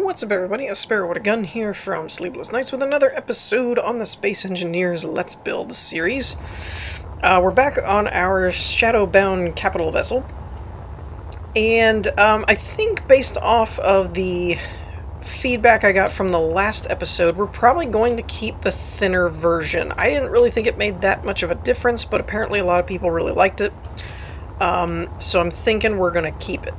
What's up, everybody? A Sparrow with a Gun here from Sleepless Nights with another episode on the Space Engineers Let's Build series. We're back on our Shadowbound capital vessel, and I think based off of the feedback I got from the last episode, we're probably going to keep the thinner version. I didn't really think it made that much of a difference, but apparently a lot of people really liked it, so I'm thinking we're going to keep it.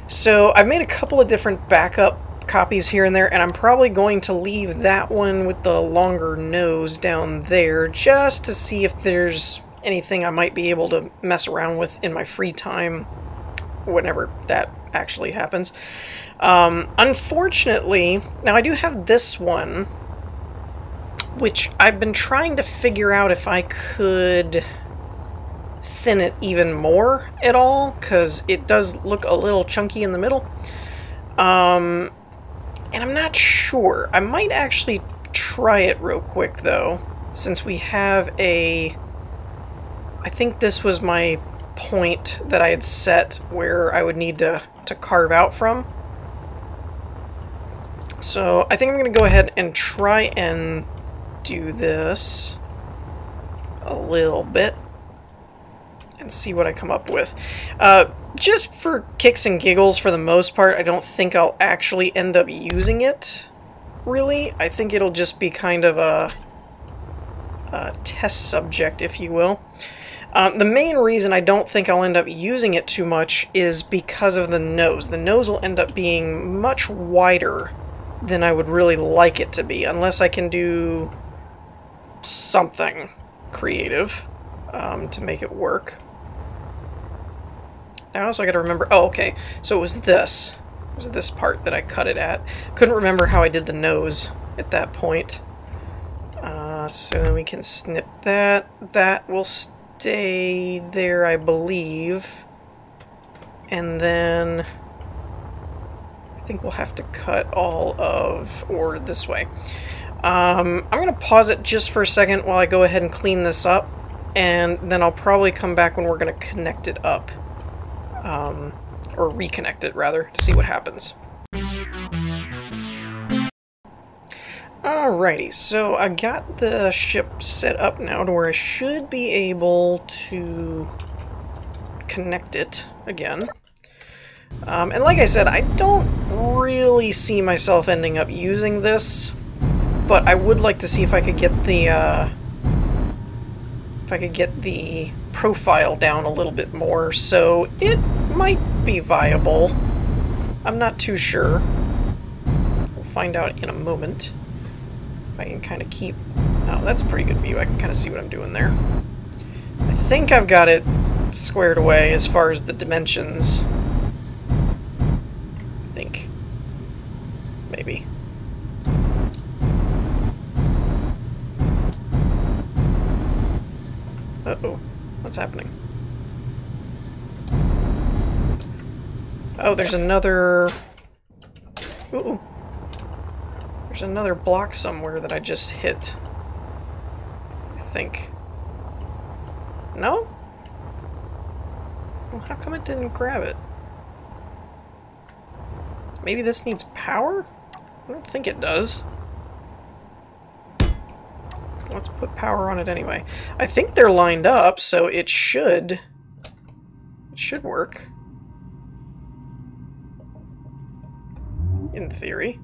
So I've made a couple of different backup copies here and there, and I'm probably going to leave that one with the longer nose down there just to see if there's anything I might be able to mess around with in my free time whenever that actually happens. Unfortunately, now I do have this one, which I've been trying to figure out if I could thin it even more at all, because it does look a little chunky in the middle. And I'm not sure. I might actually try it real quick, though, since we have a... I think this was my point that I had set where I would need to carve out from. So I think I'm going to go ahead and try and do this a little bit and see what I come up with. Just for kicks and giggles, for the most part, I don't think I'll actually end up using it, really. I think it'll just be kind of a test subject, if you will. The main reason I don't think I'll end up using it too much is because of the nose. The nose will end up being much wider than I would really like it to be, unless I can do something creative to make it work. Now also I gotta remember, oh okay, so it was this. It was this part that I cut it at. Couldn't remember how I did the nose at that point. So then we can snip that. That will stay there, I believe. And then I think we'll have to cut all of, or this way. I'm gonna pause it just for a second while I go ahead and clean this up, and then I'll probably come back when we're gonna connect it up. Or reconnect it, rather, to see what happens. Alrighty, so I got the ship set up now to where I should be able to connect it again. And like I said, I don't really see myself ending up using this, but I would like to see if I could get the profile down a little bit more, so it might be viable. I'm not too sure. We'll find out in a moment. If I can kind of keep... Oh, that's a pretty good view. I can kind of see what I'm doing there. I think I've got it squared away as far as the dimensions. I think. Maybe. Uh-oh. What's happening? Oh, there's another... Ooh. There's another block somewhere that I just hit. I think. No? Well, how come it didn't grab it? Maybe this needs power? I don't think it does. Let's put power on it anyway. I think they're lined up, so it should work. In theory.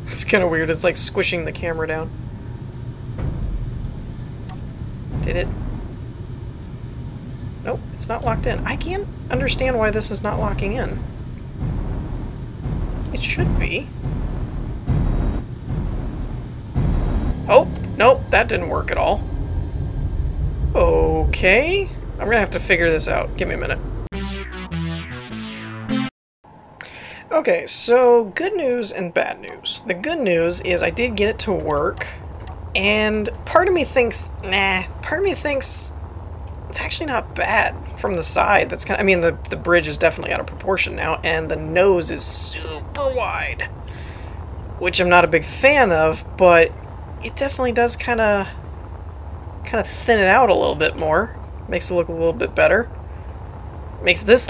It's kind of weird. It's like squishing the camera down. Did it? Nope, it's not locked in. I can't understand why this is not locking in. It should be. Oh, nope, that didn't work at all. Okay, I'm gonna have to figure this out. Give me a minute. Okay, so good news and bad news. The good news is I did get it to work, and part of me thinks, nah, part of me thinks it's actually not bad from the side. That's kind of, I mean, the bridge is definitely out of proportion now, and the nose is super wide, which I'm not a big fan of, but it definitely does kind of kind of thin it out a little bit more. Makes it look a little bit better. Makes this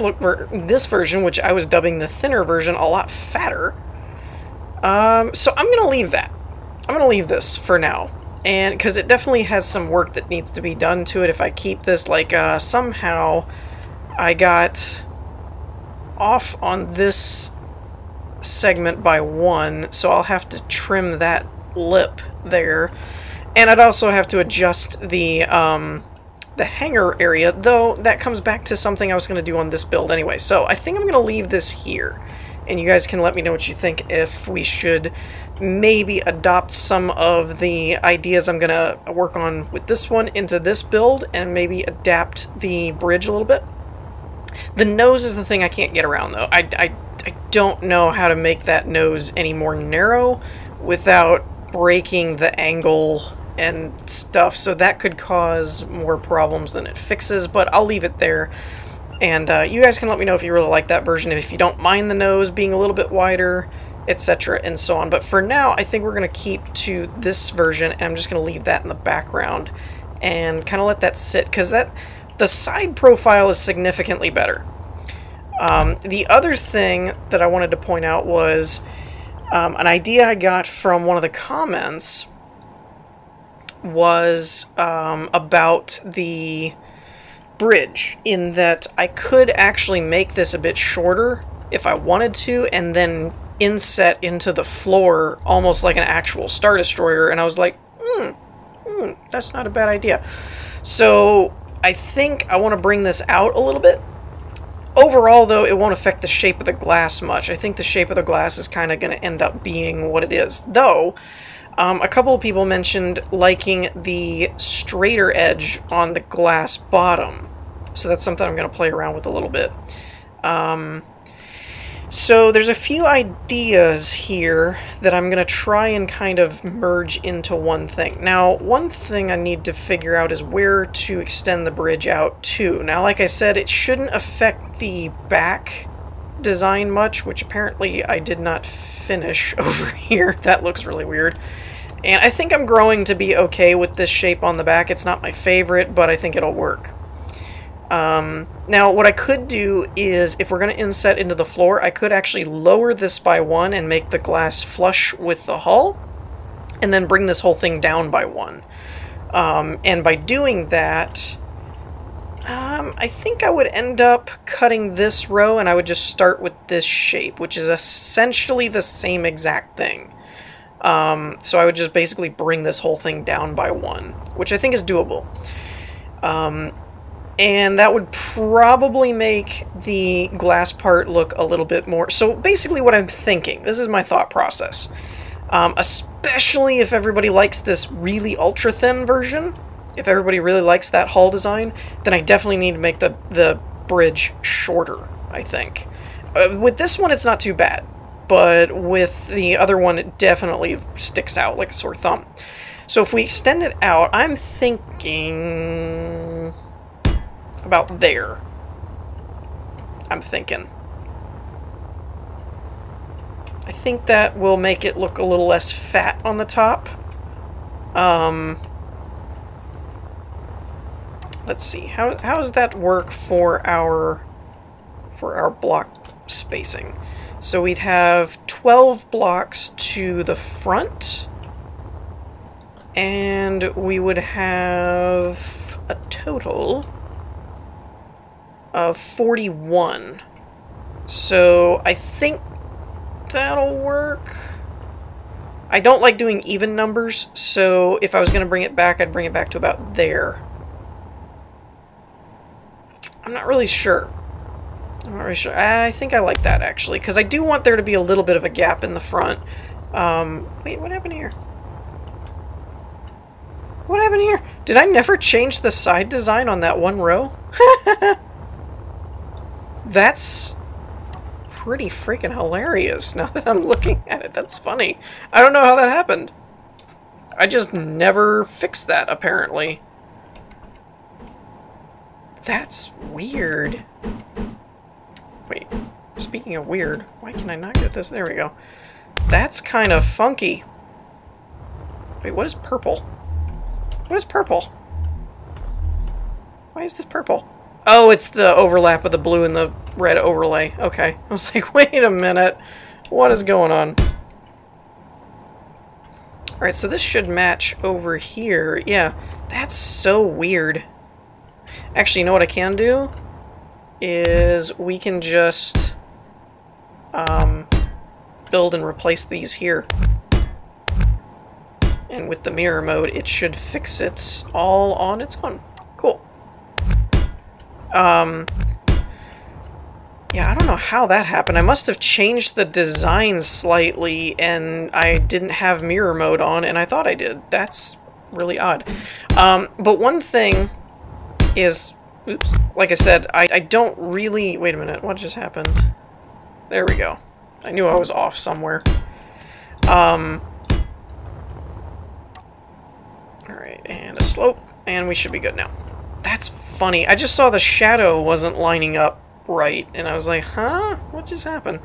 this version, which I was dubbing the thinner version, a lot fatter. So I'm going to leave that. I'm going to leave this for now. And because it definitely has some work that needs to be done to it if I keep this. Like, somehow I got off on this segment by 1, so I'll have to trim that lip there. And I'd also have to adjust the hangar area, though that comes back to something I was going to do on this build anyway. So I think I'm going to leave this here. And you guys can let me know what you think, if we should maybe adopt some of the ideas I'm going to work on with this one into this build, and maybe adapt the bridge a little bit. The nose is the thing I can't get around, though. I don't know how to make that nose any more narrow without breaking the angle and stuff, so that could cause more problems than it fixes, but I'll leave it there. And you guys can let me know if you really like that version, if you don't mind the nose being a little bit wider, etc. and so on. But for now, I think we're going to keep to this version, and I'm just going to leave that in the background and kind of let that sit, because the side profile is significantly better. The other thing that I wanted to point out was an idea I got from one of the comments was about the bridge, in that I could actually make this a bit shorter if I wanted to, and then inset into the floor almost like an actual Star Destroyer, and I was like, that's not a bad idea. So I think I want to bring this out a little bit. Overall, though, it won't affect the shape of the glass much. I think the shape of the glass is kind of going to end up being what it is, though. A couple of people mentioned liking the straighter edge on the glass bottom. So that's something I'm going to play around with a little bit. So there's a few ideas here that I'm going to try and kind of merge into one thing. Now, one thing I need to figure out is where to extend the bridge out to. Now, like I said, it shouldn't affect the back design much, which apparently I did not finish over here. That looks really weird. And I think I'm growing to be okay with this shape on the back. It's not my favorite, but I think it'll work. Now, what I could do is, if we're going to inset into the floor, I could actually lower this by 1 and make the glass flush with the hull, and then bring this whole thing down by 1. And by doing that, I think I would end up cutting this row, and I would just start with this shape, which is essentially the same exact thing. So I would just basically bring this whole thing down by 1, which I think is doable. And that would probably make the glass part look a little bit more... So basically what I'm thinking, this is my thought process, especially if everybody likes this really ultra-thin version, if everybody really likes that hull design, then I definitely need to make the bridge shorter, I think. With this one, it's not too bad, but with the other one, it definitely sticks out like a sore thumb. So if we extend it out, I'm thinking... about there. I'm thinking. I think that will make it look a little less fat on the top. Let's see. How does that work for our block spacing? So we'd have 12 blocks to the front, and we would have a total of 41. So I think that'll work. I don't like doing even numbers, so if I was going to bring it back, I'd bring it back to about there. I'm not really sure. I think I like that, actually, because I do want there to be a little bit of a gap in the front. Wait, what happened here? What happened here? Did I never change the side design on that one row? That's pretty freaking hilarious now that I'm looking at it. That's funny. I don't know how that happened. I just never fixed that, apparently. That's weird. Wait, speaking of weird, why can I not get this? There we go. That's kind of funky. Wait, what is purple? What is purple? Why is this purple? Oh, it's the overlap of the blue and the red overlay. Okay. I was like, wait a minute. What is going on? Alright, so this should match over here. Yeah, that's so weird. Actually, you know what I can do? Is we can just build and replace these here. And with the mirror mode, it should fix it all on its own. Cool. Yeah, I don't know how that happened. I must have changed the design slightly, and I didn't have mirror mode on, and I thought I did. That's really odd. But one thing is... Oops. Like I said, I don't really... Wait a minute, what just happened? There we go. I knew I was off somewhere. Alright, and a slope, and we should be good now. That's funny. I just saw the shadow wasn't lining up right, and I was like, huh? What just happened?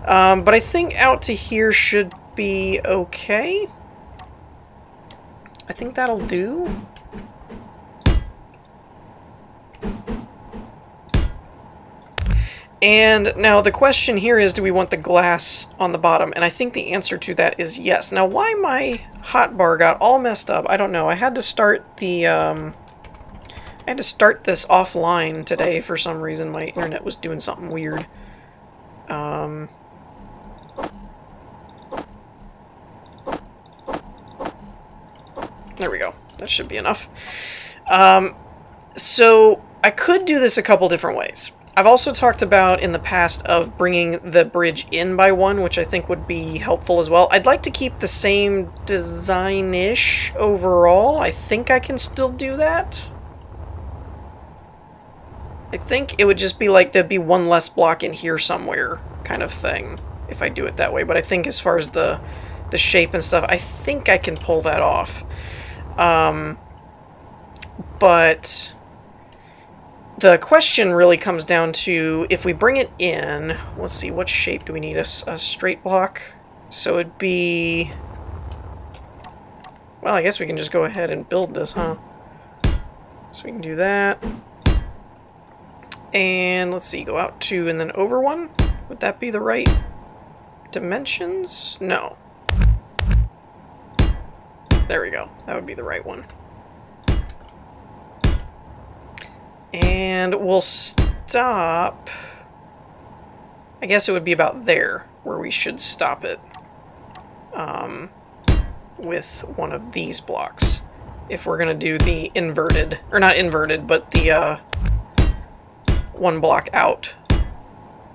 But I think out to here should be okay. I think that'll do. And now the question here is, do we want the glass on the bottom? And I think the answer to that is yes. Now, why my hotbar got all messed up, I don't know. I had to start the, I had to start this offline today for some reason. My internet was doing something weird. There we go. That should be enough. So I could do this a couple different ways. I've also talked about in the past of bringing the bridge in by one, which I think would be helpful as well. I'd like to keep the same design-ish overall. I think I can still do that. I think it would just be like there'd be one less block in here somewhere kind of thing if I do it that way. But I think as far as the shape and stuff, I think I can pull that off. But the question really comes down to, if we bring it in, let's see, what shape do we need? A straight block? So it'd be... Well, I guess we can just go ahead and build this, huh? So we can do that. And let's see, go out 2 and then over 1? Would that be the right dimensions? No. There we go. That would be the right one. And we'll stop... I guess it would be about there where we should stop it. With one of these blocks. If we're going to do the inverted... Or not inverted, but the one block out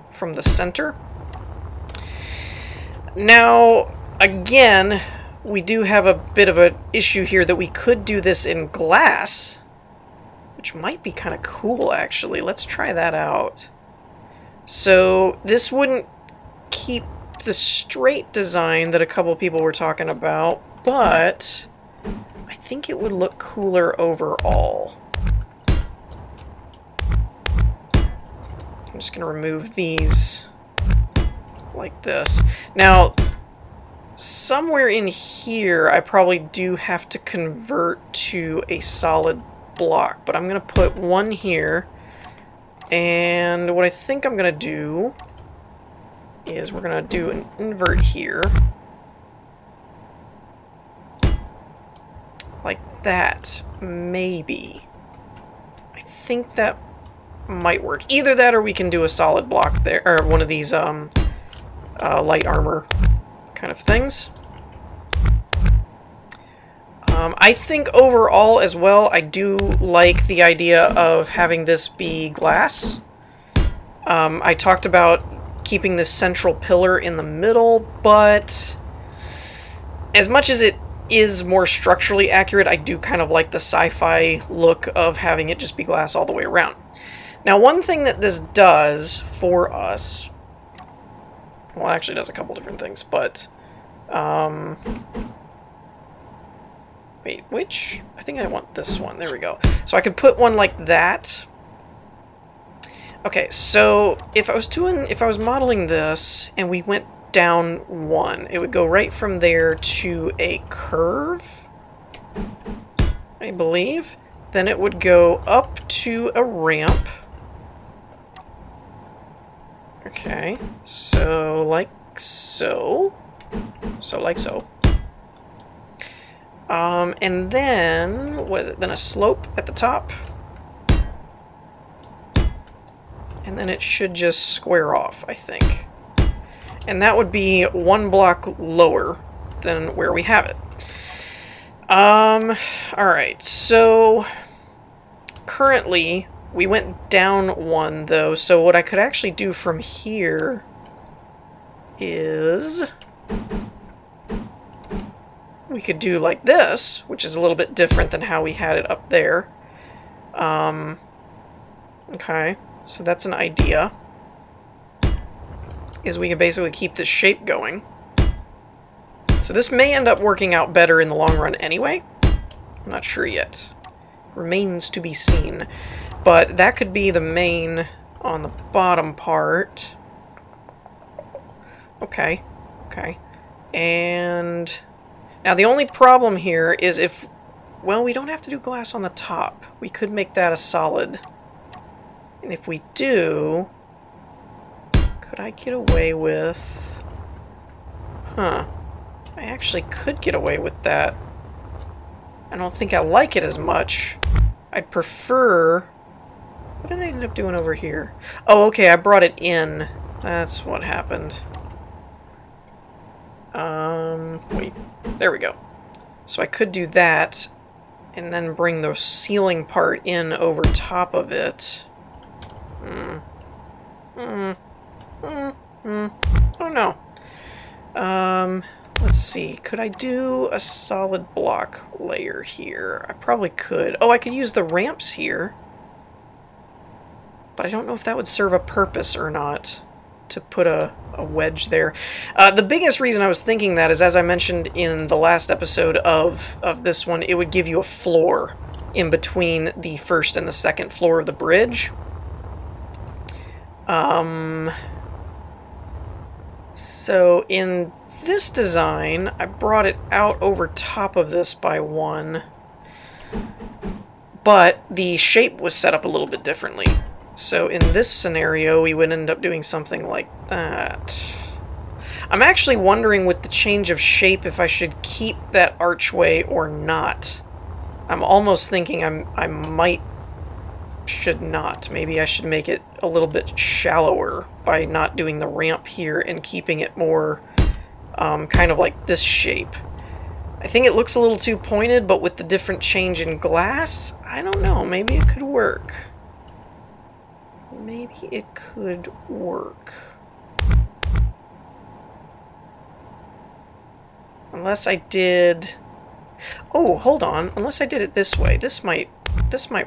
from the center. Now, again, we do have a bit of an issue here that we could do this in glass, which might be kind of cool, actually. Let's try that out. So this wouldn't keep the straight design that a couple people were talking about, but I think it would look cooler overall. I'm just going to remove these like this. Now, somewhere in here, I probably do have to convert to a solid block, but I'm going to put one here, and what I think I'm going to do is we're going to do an invert here, like that, maybe. I think that might work. Either that or we can do a solid block there, or one of these light armor kind of things. I think overall as well, I do like the idea of having this be glass. I talked about keeping this central pillar in the middle, but as much as it is more structurally accurate, I do kind of like the sci-fi look of having it just be glass all the way around. Now, one thing that this does for us, well, it actually does a couple different things, but, wait, which? I think I want this one. There we go. So I could put one like that. Okay, so if I was modeling this and we went down 1, it would go right from there to a curve, I believe. Then it would go up to a ramp. Okay, so like so. So like so. And then, what is it? Then a slope at the top. And then it should just square off, I think. And that would be 1 block lower than where we have it. Alright, so currently we went down 1 though, so what I could actually do from here is we could do like this, which is a little bit different than how we had it up there. Okay, so that's an idea. Is we can basically keep this shape going. So this may end up working out better in the long run anyway. I'm not sure yet. Remains to be seen. But that could be the main on the bottom part. Okay. Okay. And now the only problem here is if... Well, we don't have to do glass on the top. We could make that a solid. And if we do... Could I get away with... Huh. I actually could get away with that. I don't think I like it as much. I'd prefer... What did I end up doing over here? Oh, okay, I brought it in. That's what happened. Wait. There we go. So I could do that, and then bring the ceiling part in over top of it. I don't know. Let's see. Could I do a solid block layer here? I probably could. Oh, I could use the ramps here. But I don't know if that would serve a purpose or not to put a wedge there. The biggest reason I was thinking that is, as I mentioned in the last episode of this one, it would give you a floor in between the first and the second floor of the bridge. So in this design, I brought it out over top of this by 1, but the shape was set up a little bit differently. So in this scenario, we would end up doing something like that. I'm actually wondering with the change of shape if I should keep that archway or not. I'm almost thinking I should not. Maybe I should make it a little bit shallower by not doing the ramp here and keeping it more kind of like this shape. I think it looks a little too pointed, but with the different change in glass, I don't know. Maybe it could work. Maybe it could work. Unless I did... Oh, hold on. Unless I did it this way. This might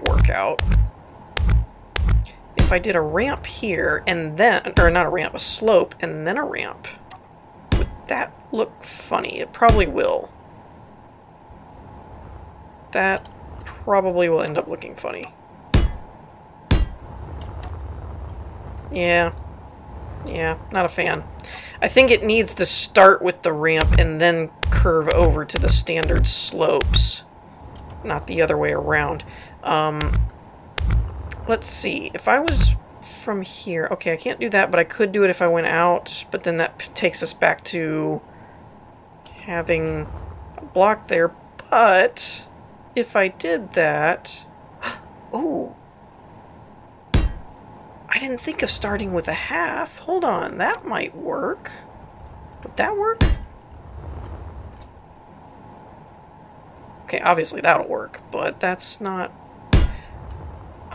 work out. If I did a ramp here, and then... Or not a ramp, a slope, and then a ramp. Would that look funny? It probably will. That probably will end up looking funny. Yeah, not a fan. I think it needs to start with the ramp and then curve over to the standard slopes, not the other way around. Let's see, if I was from here, okay, I can't do that, but I could do it if I went out, but then that takes us back to having a block there, but if I did that, ooh. I didn't think of starting with a half. Hold on, that might work. Would that work? Okay, obviously that'll work, but that's not...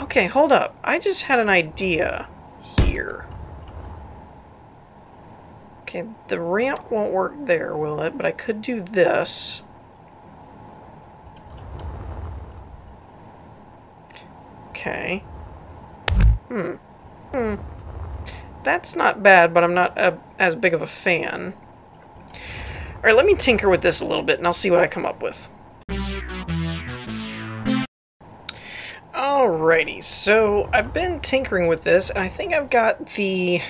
Okay, hold up. I just had an idea here. Okay, the ramp won't work there, will it? But I could do this. Okay. That's not bad, but I'm not as big of a fan. Alright, let me tinker with this a little bit, and I'll see what I come up with. Alrighty, so I've been tinkering with this, and I think I've got the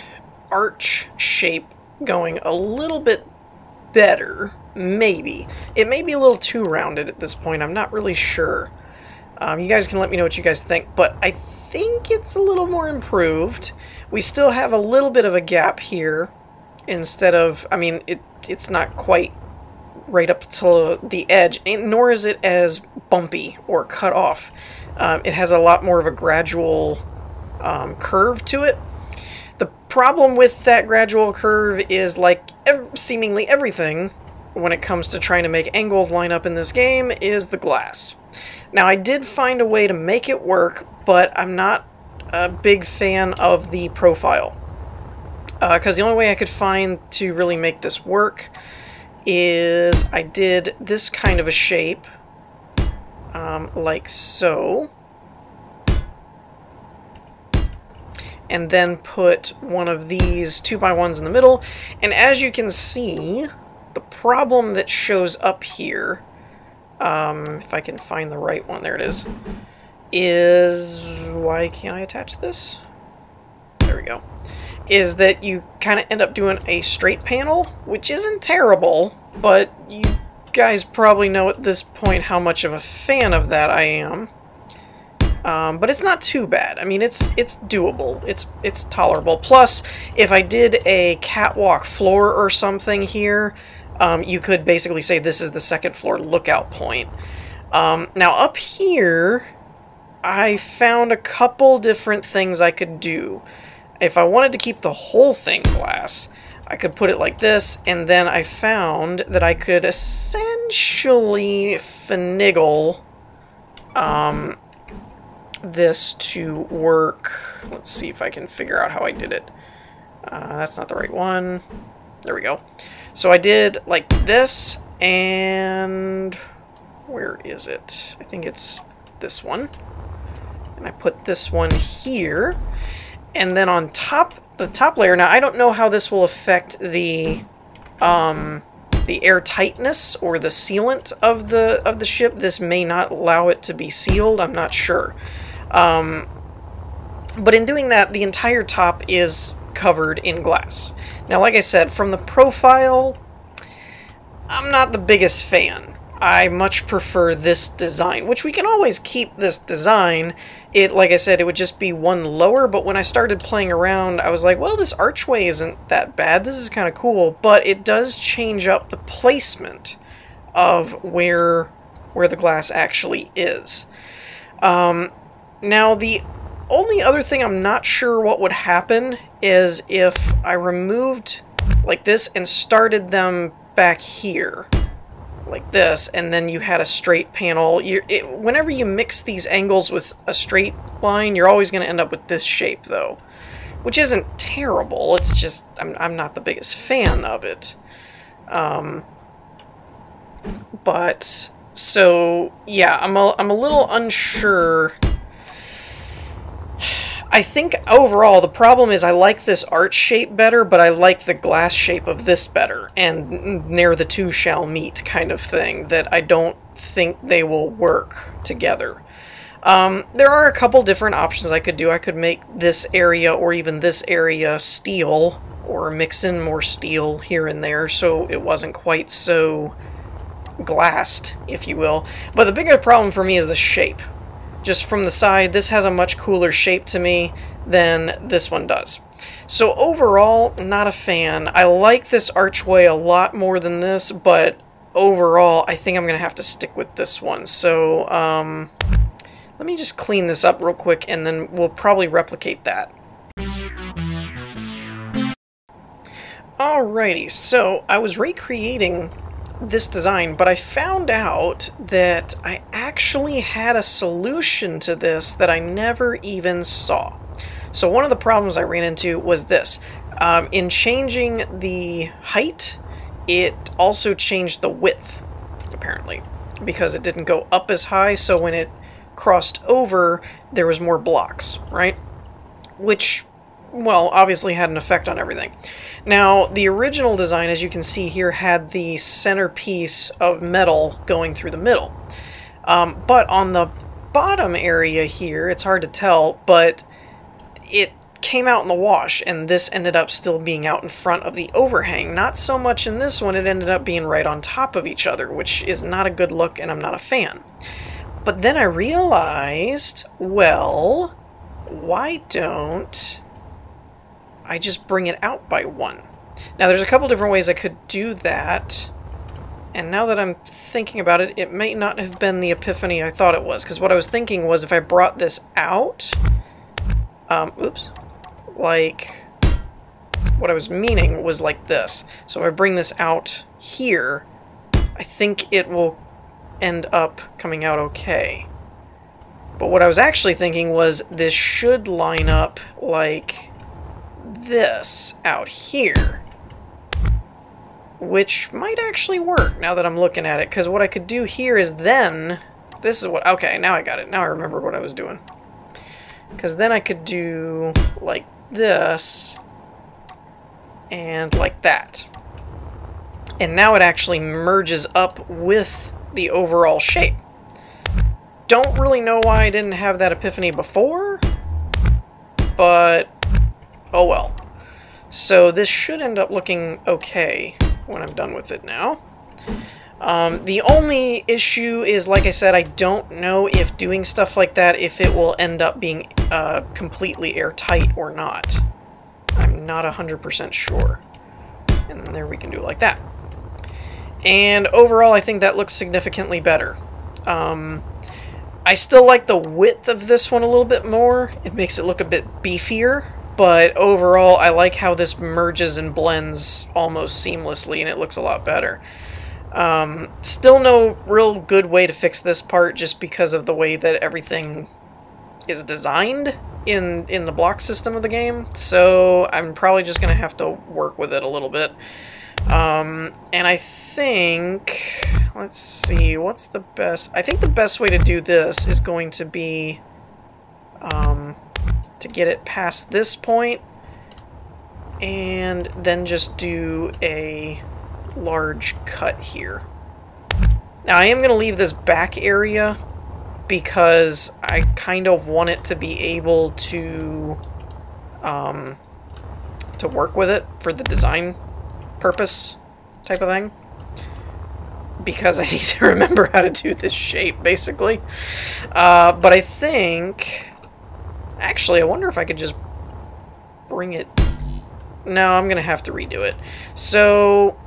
arch shape going a little bit better. Maybe. It may be a little too rounded at this point, I'm not really sure. You guys can let me know what you guys think, but I think it's a little more improved. We still have a little bit of a gap here instead of, I mean, it's not quite right up to the edge, nor is it as bumpy or cut off. It has a lot more of a gradual curve to it. The problem with that gradual curve is, like seemingly everything when it comes to trying to make angles line up in this game, is the glass. Now, I did find a way to make it work, but I'm not a big fan of the profile. Because the only way I could find to really make this work is I did this kind of a shape, like so, and then put one of these 2x1s in the middle, and as you can see, the problem that shows up here, if I can find the right one, there it is, why can't I attach this? There we go. Is that you kind of end up doing a straight panel, which isn't terrible, but you guys probably know at this point how much of a fan of that I am. But it's not too bad. I mean, it's doable. It's tolerable. Plus, if I did a catwalk floor or something here, you could basically say this is the second floor lookout point. Now up here, I found a couple different things I could do. If I wanted to keep the whole thing glass, I could put it like this, and then I found that I could essentially finagle this to work. Let's see if I can figure out how I did it. That's not the right one. There we go. So I did like this, and where is it? I think it's this one. And I put this one here. And then on top, the top layer, now I don't know how this will affect the air tightness or the sealant of the ship. This may not allow it to be sealed, I'm not sure. But in doing that, the entire top is covered in glass. Now, like I said, from the profile, I'm not the biggest fan. I much prefer this design, which we can always keep this design. Like I said, it would just be one lower, but when I started playing around, I was like, well, this archway isn't that bad. This is kind of cool, but it does change up the placement of where the glass actually is. Now, the only other thing I'm not sure what would happen is if I removed like this and started them back here. Like this, and then you had a straight panel. Whenever you mix these angles with a straight line, you're always going to end up with this shape, though. Which isn't terrible, it's just, I'm not the biggest fan of it. But, so, yeah, I'm a little unsure. I think overall the problem is I like this arch shape better, but I like the glass shape of this better, and ne'er the two shall meet kind of thing, that I don't think they will work together. There are a couple different options I could do. I could make this area or even this area steel, or mix in more steel here and there so it wasn't quite so glassed, if you will. But the bigger problem for me is the shape. Just from the side, this has a much cooler shape to me than this one does. So overall, not a fan. I like this archway a lot more than this, but overall, I think I'm going to have to stick with this one. So, let me just clean this up real quick, and then we'll probably replicate that. Alrighty, so I was recreating this design, but I found out that I actually had a solution to this that I never even saw. So one of the problems I ran into was this. In changing the height, it also changed the width, apparently, because it didn't go up as high, so when it crossed over, there was more blocks, right? Which, well, obviously had an effect on everything. Now, the original design, as you can see here, had the centerpiece of metal going through the middle. But on the bottom area here, it's hard to tell, but it came out in the wash, and this ended up still being out in front of the overhang. Not so much in this one, it ended up being right on top of each other, which is not a good look, and I'm not a fan. But then I realized, well, why don't I just bring it out by 1? Now, there's a couple different ways I could do that. And now that I'm thinking about it, it may not have been the epiphany I thought it was. Because what I was thinking was if I brought this out... oops. Like... What I was meaning was like this. So if I bring this out here, I think it will end up coming out okay. But what I was actually thinking was this should line up like this out here. Which might actually work now that I'm looking at it. Because what I could do here is then... This is what... Okay, now I got it. Now I remember what I was doing. Because then I could do like this... and like that. And now it actually merges up with the overall shape. Don't really know why I didn't have that epiphany before, but oh well. So this should end up looking okay when I'm done with it now. The only issue is, like I said, I don't know if doing stuff like that, if it will end up being completely airtight or not. I'm not 100% sure. And then there we can do it like that. And overall, I think that looks significantly better. I still like the width of this one a little bit more. It makes it look a bit beefier. But overall, I like how this merges and blends almost seamlessly, and it looks a lot better. Still no real good way to fix this part, just because of the way that everything is designed in the block system of the game, so I'm probably just gonna have to work with it a little bit. And I think, let's see, what's the best? I think the best way to do this is going to be to get it past this point and then just do a large cut here. Now I am going to leave this back area because I kind of want it to be able to work with it for the design purpose type of thing. Because I need to remember how to do this shape, basically. But I think... Actually, I wonder if I could just bring it... No, I'm going to have to redo it. So,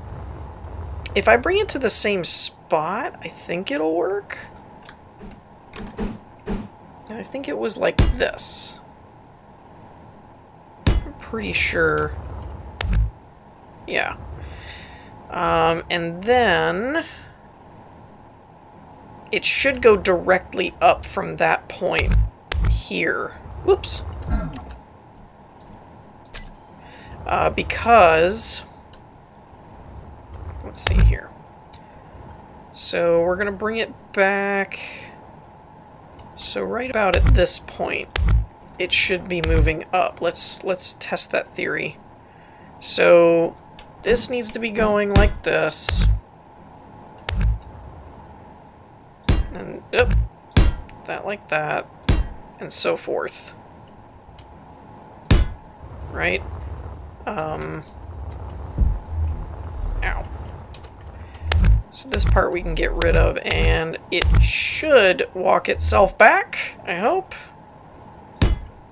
if I bring it to the same spot, I think it'll work. I think it was like this. I'm pretty sure. Yeah. And then it should go directly up from that point here. Whoops. Because, let's see here. So we're gonna bring it back. So right about at this point, it should be moving up. Let's test that theory. So this needs to be going like this. And that like that. And so forth. Right? Ow. So this part we can get rid of, and it should walk itself back, I hope.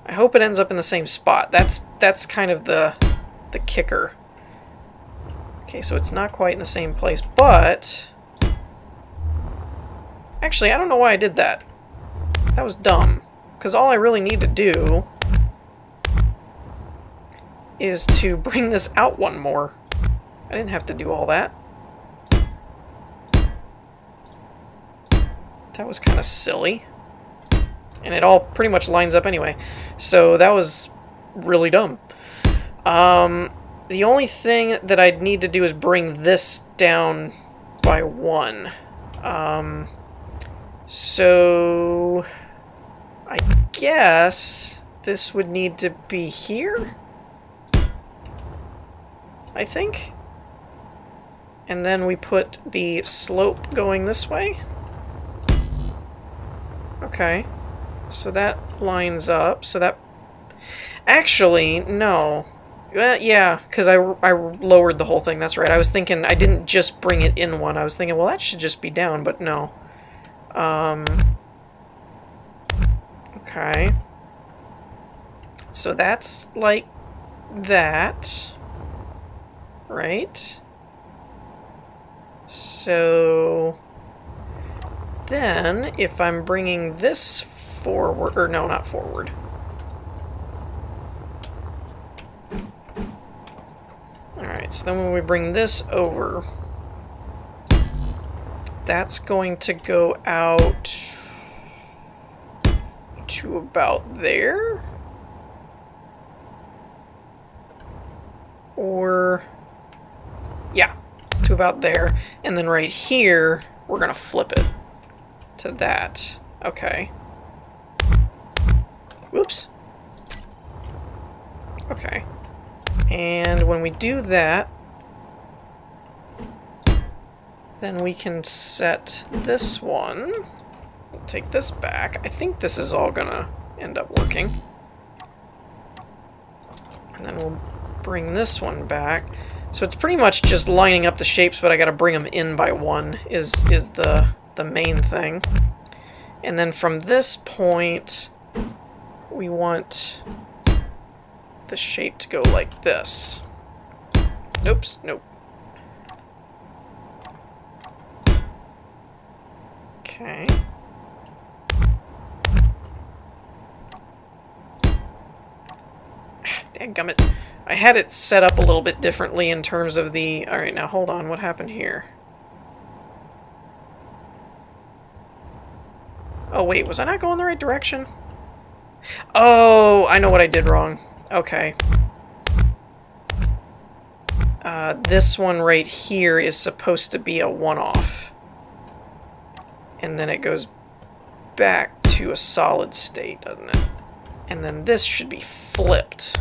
I hope it ends up in the same spot. That's kind of the kicker. Okay, so it's not quite in the same place, but... Actually, I don't know why I did that. That was dumb. Because all I really need to do is to bring this out one more. I didn't have to do all that. That was kind of silly. And it all pretty much lines up anyway. So that was really dumb. The only thing that I'd need to do is bring this down by 1. So I guess this would need to be here, I think. And then we put the slope going this way. Okay. So that lines up. So that... Actually, no. Yeah, because I lowered the whole thing. That's right. I was thinking I didn't just bring it in one. I was thinking, well, that should just be down, but no. Okay. So that's like that. Right? So then, if I'm bringing this forward, or no, not forward. Alright, so then when we bring this over, that's going to go out to about there? Or, yeah, it's to about there. And then right here, we're going to flip it to that. Okay. Whoops. Okay. And when we do that, then we can set this one. We'll take this back. I think this is all gonna end up working. And then we'll bring this one back. So it's pretty much just lining up the shapes, but I gotta bring them in by one is the main thing. And then from this point, we want the shape to go like this. Oops, nope. Okay. Dadgummit. I had it set up a little bit differently in terms of the... Alright, now hold on. What happened here? Oh, wait. Was I not going the right direction? Oh, I know what I did wrong. Okay. This one right here is supposed to be a one-off. And then it goes back to a solid state, doesn't it? And then this should be flipped,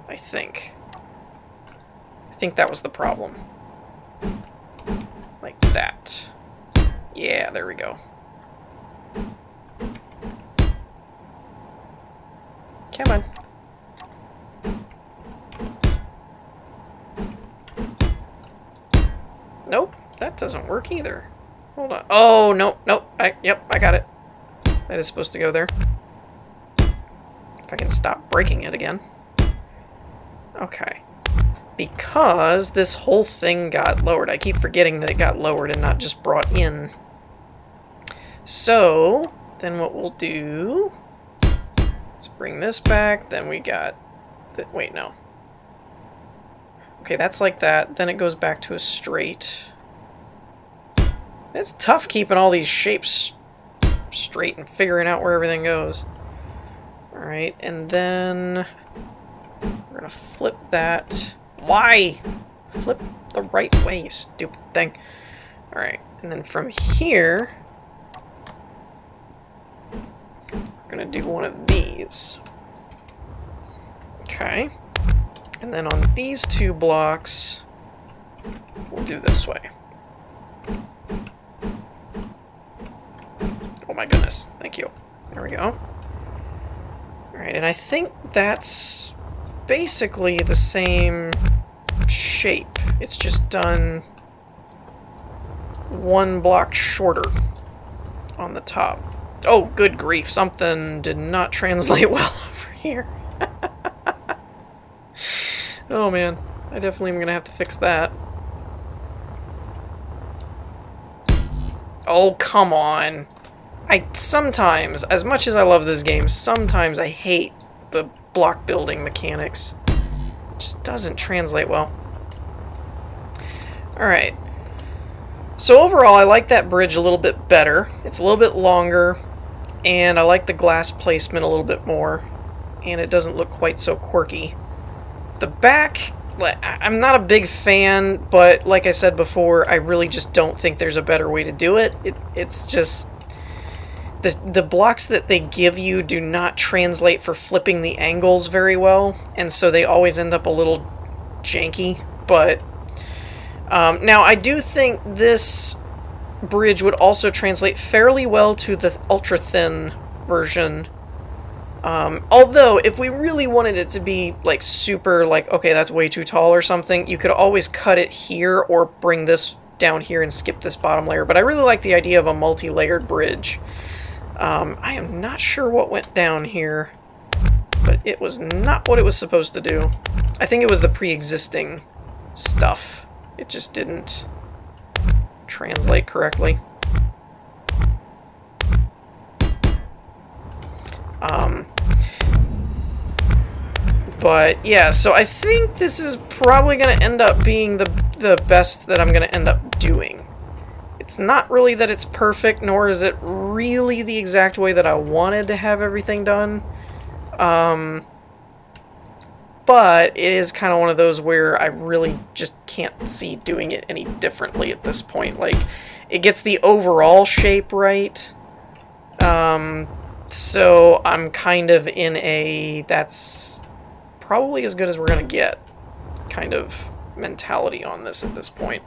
I think. I think that was the problem. Like that. Yeah, there we go. Come on. Nope, that doesn't work either. Hold on. Oh, no, nope. Yep, I got it. That is supposed to go there. If I can stop breaking it again. Okay. Because this whole thing got lowered. I keep forgetting that it got lowered and not just brought in. So, then what we'll do... Let's bring this back. Then we got... Wait, no. Okay, that's like that. Then it goes back to a straight. It's tough keeping all these shapes straight and figuring out where everything goes. Alright, and then we're gonna flip that. Why? Flip the right way, you stupid thing. Alright, and then from here, we're gonna do one of these. Okay. And then on these two blocks, we'll do this way. Oh my goodness, thank you. There we go. Alright, and I think that's basically the same shape. It's just done one block shorter on the top. Oh, good grief, something did not translate well over here. Oh man, I definitely am gonna have to fix that. Oh, come on. Sometimes, as much as I love this game, sometimes I hate the block building mechanics. It just doesn't translate well. Alright. So overall, I like that bridge a little bit better. It's a little bit longer, and I like the glass placement a little bit more, and it doesn't look quite so quirky. The back, I'm not a big fan, but like I said before, I really just don't think there's a better way to do it. It's just... The blocks that they give you do not translate for flipping the angles very well, and so they always end up a little janky, but... now, I do think this bridge would also translate fairly well to the ultra-thin version. Although, if we really wanted it to be, like, super, like, okay, that's way too tall or something, you could always cut it here or bring this down here and skip this bottom layer. But I really like the idea of a multi-layered bridge. I am not sure what went down here, but it was not what it was supposed to do. I think it was the pre-existing stuff. It just didn't translate correctly. But yeah, so I think this is probably going to end up being the best that I'm going to end up doing. It's not really that it's perfect, nor is it really the exact way that I wanted to have everything done. But it is kind of one of those where I really just can't see doing it any differently at this point. Like, it gets the overall shape right. So I'm kind of in a that's probably as good as we're going to get kind of mentality on this at this point.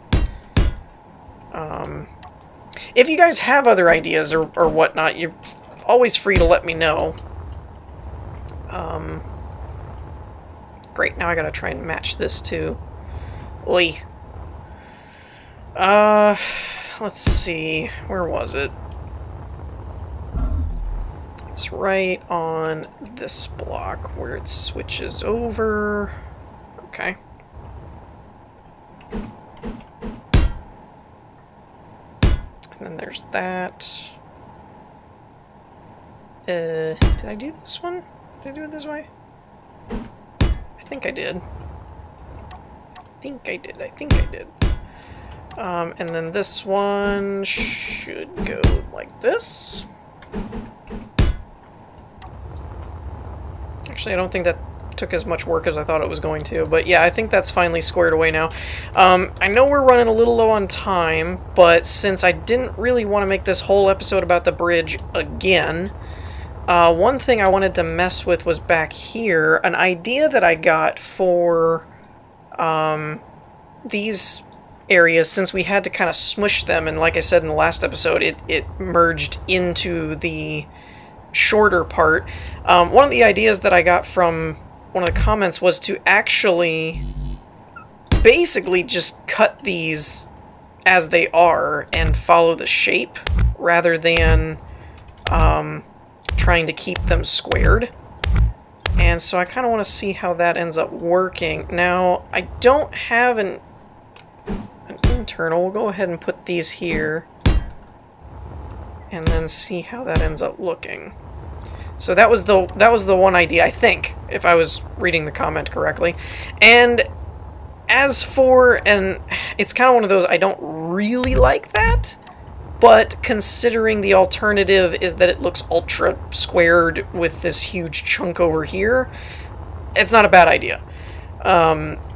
If you guys have other ideas or whatnot, you're always free to let me know. Great, now I gotta try and match this too. Oi. Let's see, where was it? It's right on this block where it switches over. Okay. And then there's that. Did I do this one? Did I do it this way? I think I did. I think I did. And then this one should go like this. Actually, I don't think that took as much work as I thought it was going to, but yeah, I think that's finally squared away now. I know we're running a little low on time, but since I didn't really want to make this whole episode about the bridge again, one thing I wanted to mess with was back here, an idea that I got for these areas, since we had to kind of smush them, and like I said in the last episode, it merged into the shorter part. One of the ideas that I got from one of the comments was to actually basically just cut these as they are and follow the shape rather than trying to keep them squared. And so I kind of want to see how that ends up working. Now, I don't have an internal. We'll go ahead and put these here and then see how that ends up looking. So that was the one idea, I think, if I was reading the comment correctly. And as for, and it's kind of one of those, I don't really like that, but considering the alternative is that it looks ultra squared with this huge chunk over here, it's not a bad idea.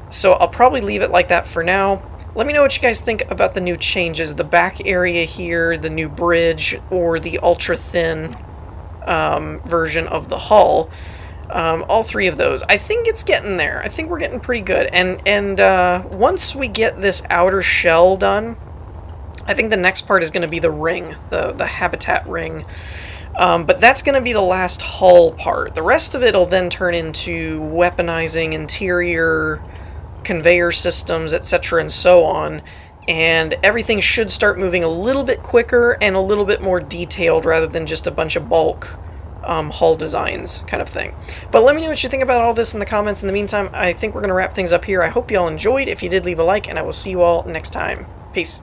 So I'll probably leave it like that for now. Let me know what you guys think about the new changes, the back area here, the new bridge, or the ultra thin version of the hull. All three of those. I think it's getting there. I think we're getting pretty good. And once we get this outer shell done, I think the next part is going to be the ring, the habitat ring. But that's going to be the last hull part. The rest of it will then turn into weaponizing interior conveyor systems, etc. and so on. And everything should start moving a little bit quicker and a little bit more detailed rather than just a bunch of bulk hull designs kind of thing. But let me know what you think about all this in the comments. In the meantime, I think we're going to wrap things up here. I hope you all enjoyed. If you did, leave a like, and I will see you all next time. Peace.